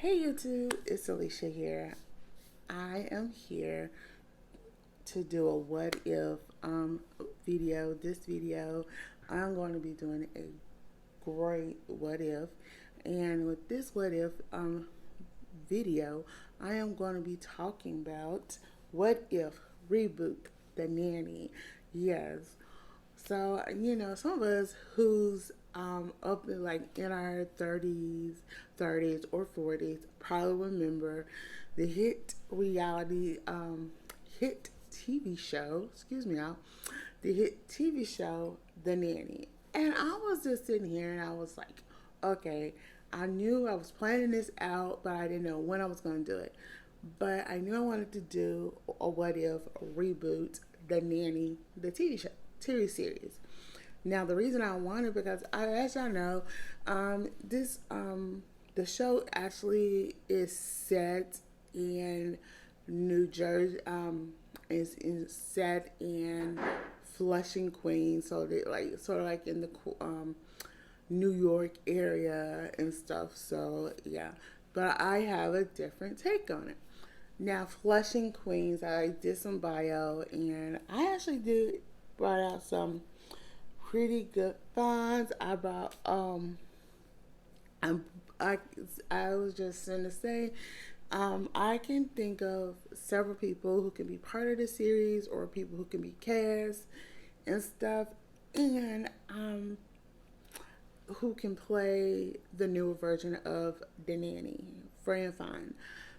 Hey YouTube, it's Alicia here. I am here to do a what if video. This video, I'm going to be doing a great what if, and with this what if video, I am going to be talking about what if reboot the nanny. Yes, so, some of us who's up in like in our 30s or 40s probably remember the hit TV show, excuse me y'all, the hit TV show, The Nanny. And I was just sitting here and I was like, okay, I knew I was planning this out, but I didn't know when I was going to do it. But I knew I wanted to do a what if reboot The Nanny, the TV series. Now the reason I wanted because as y'all know, this the show actually is set in New Jersey. Is set in Flushing, Queens, so they like sort of like in the New York area and stuff. So yeah, but I have a different take on it. Now, Flushing, Queens, I did some bio, and I actually did brought out some pretty good finds. I brought I'm I I was just gonna say, I can think of several people who can be part of the series or people who can be cast and stuff, and who can play the newer version of the nanny, Freya.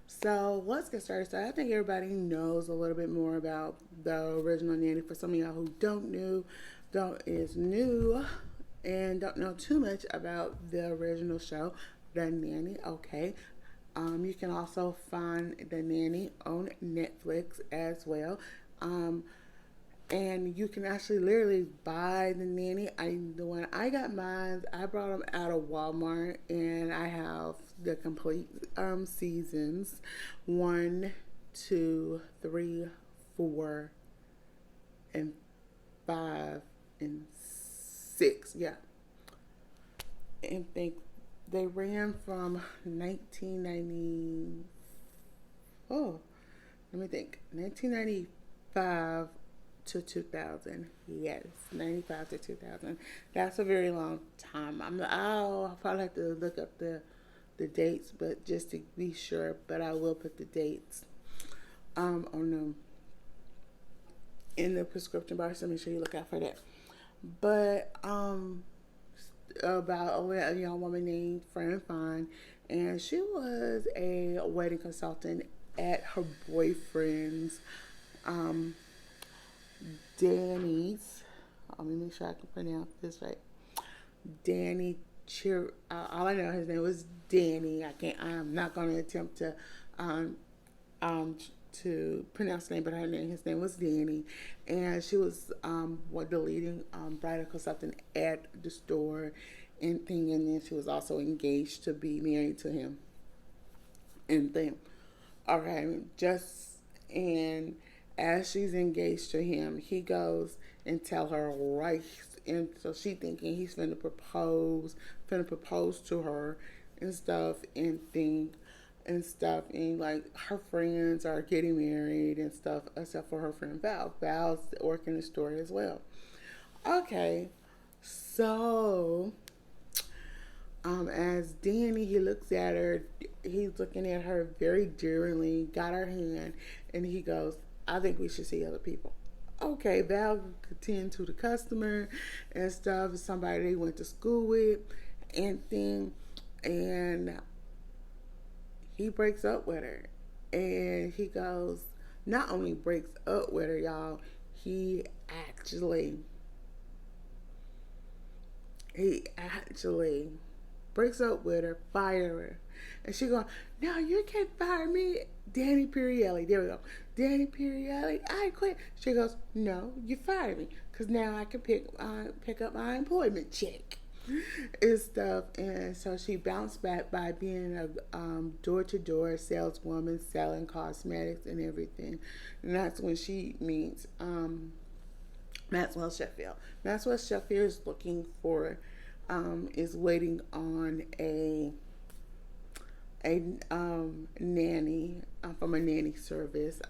So let's get started. So I think everybody knows a little bit more about the original nanny. For some of y'all who don't is new and don't know too much about the original show, The Nanny. Okay. You can also find The Nanny on Netflix as well. And you can actually literally buy The Nanny. The one I got mine, I brought them out of Walmart, and I have the complete seasons, 1, 2, 3, 4, and 5 and 6. Yeah, and they ran from 1990. Oh, let me think. 1995 to 2000. Yes, 95 to 2000. That's a very long time. I'll probably have to look up the dates, but just to be sure. But I will put the dates on them in the prescription bar, so make sure you look out for that. But about a young woman named Fran Fine, and she was a wedding consultant at her boyfriend's um, Danny's. Let me make sure I can pronounce this right. Danny Cheer. All I know his name was Danny. I'm not going to attempt um, um, to pronounce the name, but his name was Danny, and she was the leading bridal consultant at the store and thing. And then she was also engaged to be married to him and thing. Okay, just and as she's engaged to him, he goes and tell her right, and so she thinking he's finna propose to her and stuff and thing and stuff, and like her friends are getting married and stuff, except for her friend Val. Val's working the store as well. Okay, so as Danny, he looks at her, he's looking at her very dearly, got her hand, and he goes, I think we should see other people. Okay, Val could tend to the customer and stuff, somebody they went to school with and thing, and he breaks up with her. And he goes, not only breaks up with her, y'all, he actually, he actually breaks up with her, fire her. And she going, no, you can't fire me. Danny Pirielli. There we go. Danny Pirielli, I quit. She goes, no, you fired me. Because now I can pick up my employment check and stuff. And so she bounced back by being a door-to-door saleswoman selling cosmetics and everything. And that's when she meets Maxwell Sheffield. Maxwell Sheffield is looking for, is waiting on a nanny from a nanny service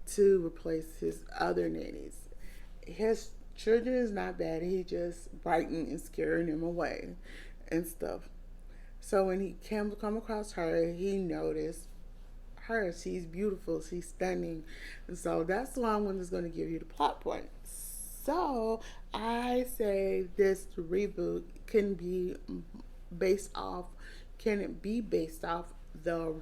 to replace his other nannies. His children is not bad. He just biting and scaring them away and stuff. So when he come across her, he noticed her. She's beautiful. She's stunning. And so that's why I'm just going to give you the plot point. So I say this reboot can be based off. Can it be based off the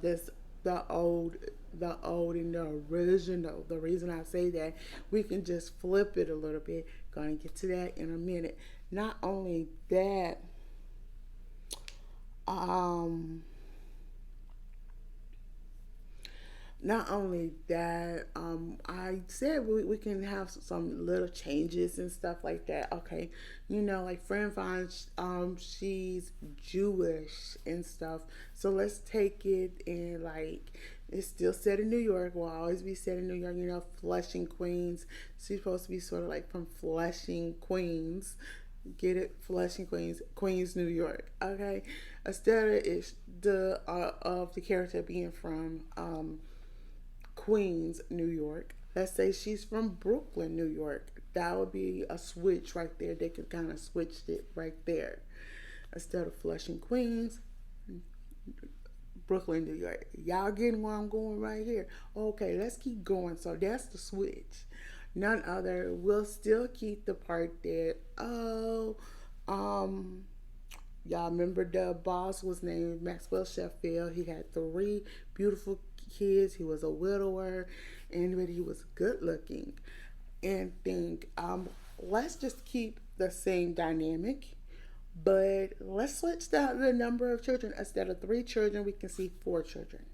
old and the original? The reason I say that, we can just flip it a little bit. Gonna get to that in a minute. Not only that, um, I said we can have some little changes and stuff like that. Okay, like Fran finds she's Jewish and stuff. So let's take it and like it's still set in New York. Will always be set in New York. Flushing, Queens. She's supposed to be sort of like from Flushing, Queens. Get it? Flushing, Queens, Queens, New York. Okay, instead of the character being from Queens, New York. Let's say she's from Brooklyn, New York. That would be a switch right there. They could kind of switch it right there. Instead of Flushing, Queens, Brooklyn, New York. Y'all getting where I'm going right here? Okay, let's keep going. So that's the switch. None other. We'll still keep the part that, y'all remember the boss was named Maxwell Sheffield. He had 3 beautiful kids. He was a widower, and he was good looking. And let's just keep the same dynamic, but let's switch the number of children. Instead of 3 children, we can see 4 children.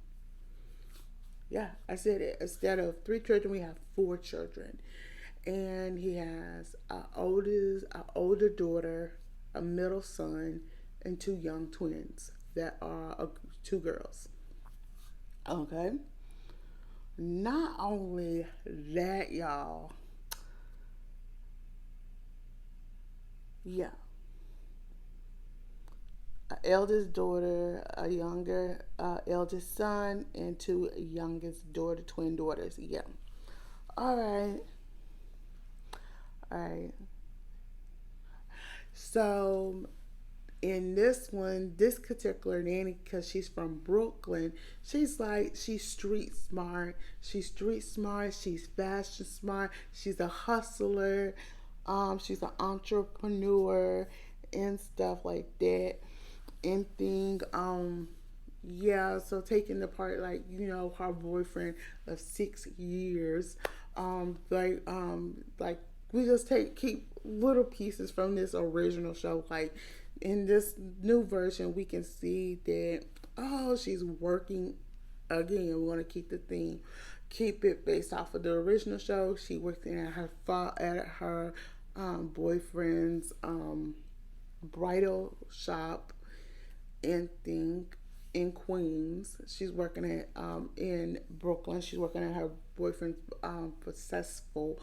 Yeah, I said it. Instead of 3 children, we have 4 children. And he has an older daughter, a middle son, and 2 young twins that are 2 girls. Okay. Not only that, y'all. Yeah. An eldest daughter, a younger eldest son, and 2 youngest twin daughters. Yeah. All right. All right. So in this one, this particular nanny, because she's from Brooklyn, she's street smart. She's street smart. She's fashion smart. She's a hustler. She's an entrepreneur and stuff like that. And yeah. So taking the part her boyfriend of 6 years, like we just keep little pieces from this original show. Like in this new version, we can see that she's working again. We want to keep the theme, keep it based off of the original show. She worked at her boyfriend's bridal shop and in Queens. She's working at in Brooklyn. She's working at her boyfriend's successful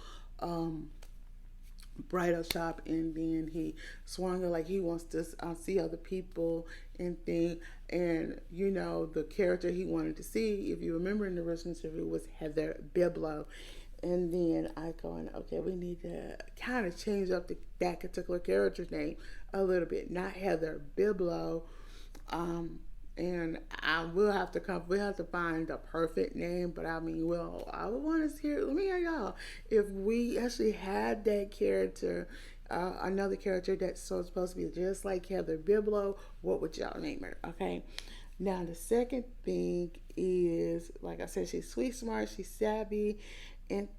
bridal shop, and then he swung her like he wants to see other people and the character he wanted to see, if you remember in the original interview, was Heather Belove. And then I going, okay, we need to kind of change up that particular character's name a little bit, not Heather Belove. And we'll have to find the perfect name, but I mean, I would want to let me hear y'all. If we actually had that character, another character that's supposed to be just like Heather Belove, what would y'all name her? Okay. Now, the second thing is, like I said, she's sweet, smart, she's savvy, and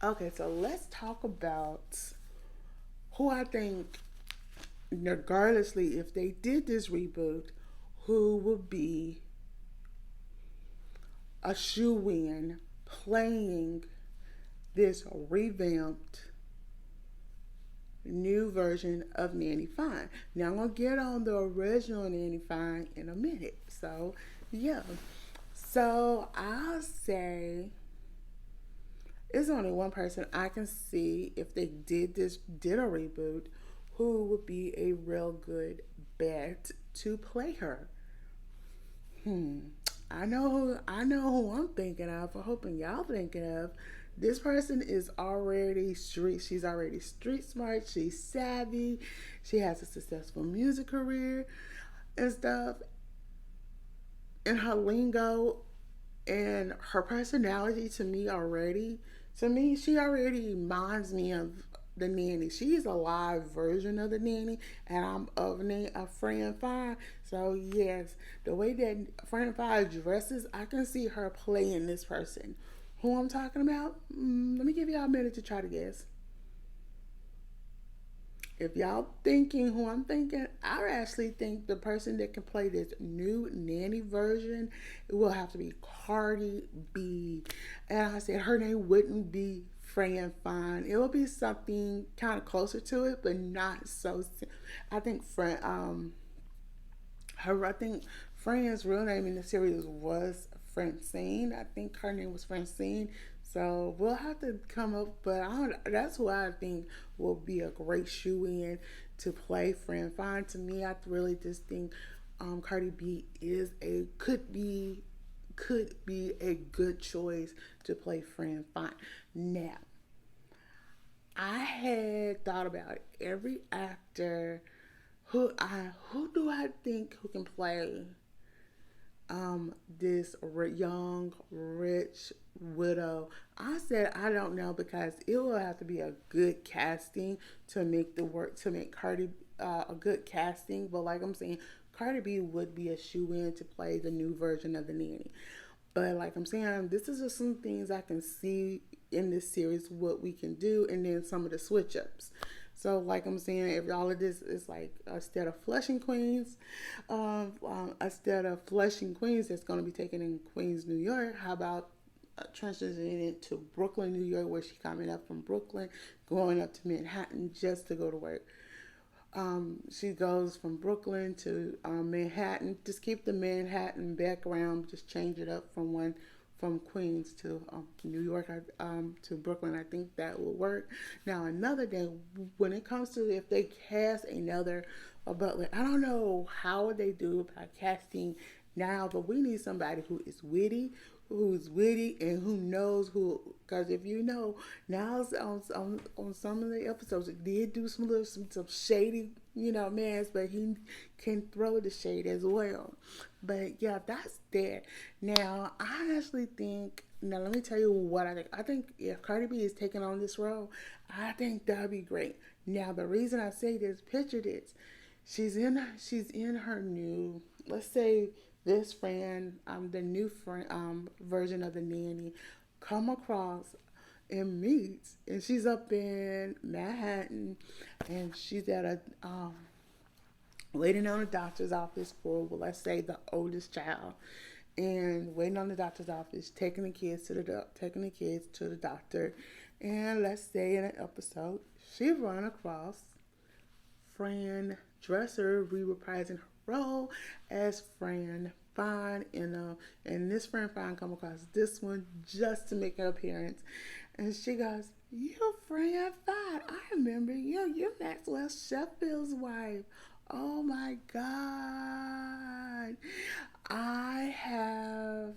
okay, so let's talk about who I think, regardlessly if they did this reboot, who would be a shoe-in playing this revamped new version of Nanny Fine. Now I'm going to get on the original Nanny Fine in a minute. So, yeah. So I'll say it's only one person I can see, if they did a reboot, who would be a real good bet to play her? Hmm. I know who I'm thinking of. I'm hoping y'all thinking of. This person is already street. She's already street smart. She's savvy. She has a successful music career and stuff. And her lingo and her personality to me, she already reminds me of the nanny. She's a live version of the nanny, and I'm of Fran Fine. So yes, the way that Fran Fine dresses, I can see her playing this person. Who I'm talking about? Let me give y'all a minute to try to guess. If y'all thinking who I'm thinking, I actually think the person that can play this new nanny version, it will have to be Cardi B. And I said her name wouldn't be Freya Fine. It will be something kind of closer to it, but not so. I think I think Fran's real name in the series was Francine. I think her name was Francine. So we'll have to come up, but that's who I think will be a great shoe in to play Fran Fine. To me, I really just think Cardi B is a could be a good choice to play Fran Fine. Now, I had thought about every actor who do I think who can play this young rich widow. I said I don't know because it will have to be a good casting to make the work to make Cardi a good casting. But like I'm saying, Cardi B would be a shoe in to play the new version of the nanny. But like I'm saying, this is just some things I can see in this series what we can do, and then some of the switch ups. So, like I'm saying, if all of this is like instead of Flushing, Queens, that's going to be taken in Queens, New York. How about transitioning it to Brooklyn, New York, where she's coming up from Brooklyn, going up to Manhattan just to go to work. She goes from Brooklyn to Manhattan. Just keep the Manhattan background. Just change it up from Queens to New York to Brooklyn. I think that will work. Now another thing, when it comes to if they cast another butler, I don't know how they do about casting now, but we need somebody who's witty and who knows who. Because if you know, now on some of the episodes, it did do some shady, mans, but he can throw the shade as well. But yeah, that's that. Now, I actually think. Now, let me tell you what I think. I think if Cardi B is taking on this role, I think that'd be great. Now, the reason I say this, picture this. She's in her new, let's say this friend, the new friend, version of the nanny, come across and meets, and she's up in Manhattan, and she's at a waiting on a doctor's office for, well, let's say the oldest child, and waiting on the doctor's office, taking the kids to the doctor, and let's say in an episode she run across Fran Dresser reprising her role as Fran Fine, and this Fran Fine come across this one just to make her appearance, and she goes, "You Fran Fine? I remember you. You're Maxwell Sheffield's wife. Oh my God! I have."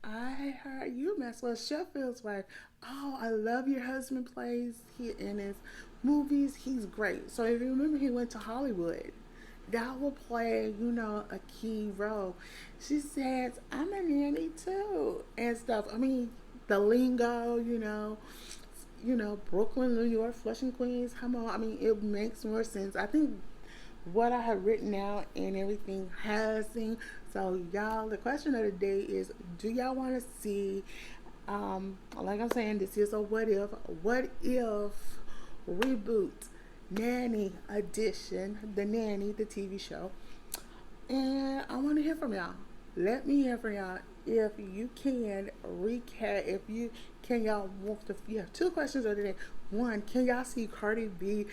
I heard you Maxwell Sheffield's wife. Oh, I love your husband plays he in his movies. He's great. So if you remember, he went to Hollywood. That will play, a key role. She says, "I'm a nanny too," and stuff. I mean, the lingo, Brooklyn, New York, Flushing, Queens. Come on, I mean, it makes more sense. I think what I have written out and everything has seen. So y'all, the question of the day is, do y'all want to see, like I'm saying, this is a what if reboot, Nanny edition, the Nanny, the TV show. And I want to hear from y'all. Let me hear from y'all. If you can recap, y'all want to, you have two questions of the day. One, can y'all see Cardi B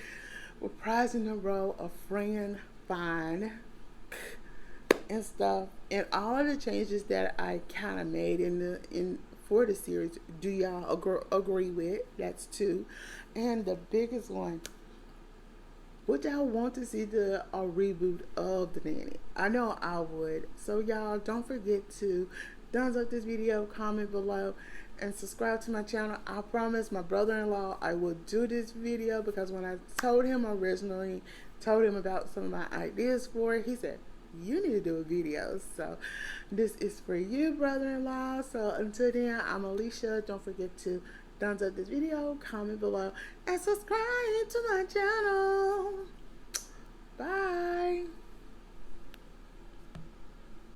reprising the role of Fran Fine and stuff, and all of the changes that I kind of made in for the series? Do y'all agree with? That's two, and the biggest one. Would y'all want to see a reboot of The Nanny? I know I would. So y'all don't forget to thumbs up this video, comment below, and subscribe to my channel. I promise my brother-in-law I will do this video, because when I told him originally, told him about some of my ideas for it, he said, you need to do a video. So this is for you, brother-in-law. So until then, I'm Alicia. Don't forget to thumbs up this video, comment below, and subscribe to my channel. Bye.